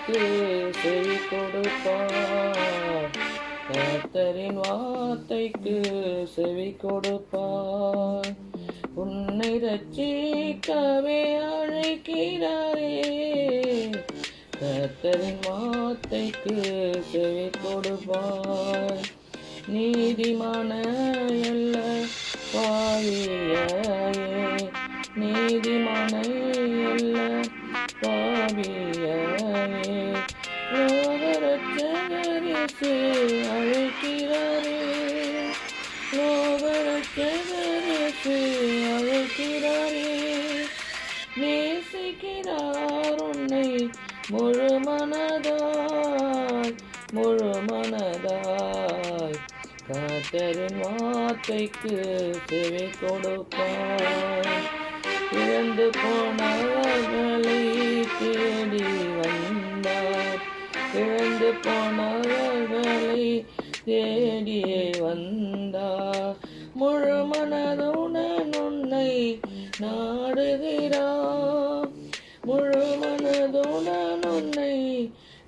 வார்த்தைக்கு செவி கொடுப்பார். கர்த்தரின் வார்த்தைக்கு செவி கொடுப்பார். உன்னை ரட்சிக்கவே அழைக்கிறாரே. கர்த்தரின் வார்த்தைக்கு செவி கொடுப்பார். நீதிமான அல்ல பாவியே, நீதிமான அல்ல பாவியே, லோகரட்சகரிசு அழைக்கிறாரே. லோகரட்சகரிசு அழைக்கிறாரே. நேசிக்கிறார் உன்னை முழு மனதாய், முழு மனதாய். கர்த்தரின் வார்த்தைக்கு செவி கொடுப்பார். இழந்து போனவர்களை தேடி வந்தார். இழந்து போனவர்களை தேடியே வந்தார். முழு மனதுடன் உன்னை நாடுகிறார். முழு மனதுடன் உன்னை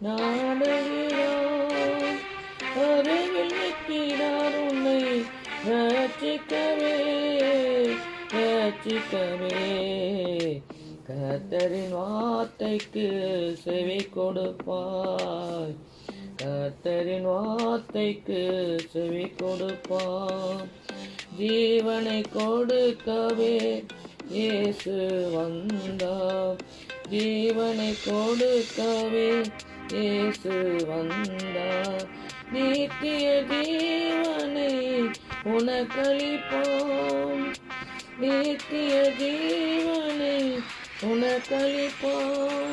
நாடுகிறார். அருகில் நிற்கிறார் உன்னை ரட்சிக்கவே, ரட்சிக்கவே. கர்த்தரின் வார்த்தைக்கு செவி கொடுப்பார். கர்த்தரின் வார்த்தைக்கு செவி கொடுப்பார். ஜீவனை கொடுக்கவே இயேசு வந்தார். ஜீவனை கொடுக்கவே இயேசு வந்தார். நித்திய ஜீவனை உனக்களிப்பான். நித்திய ஜீவனை உனக்களிப்பான்.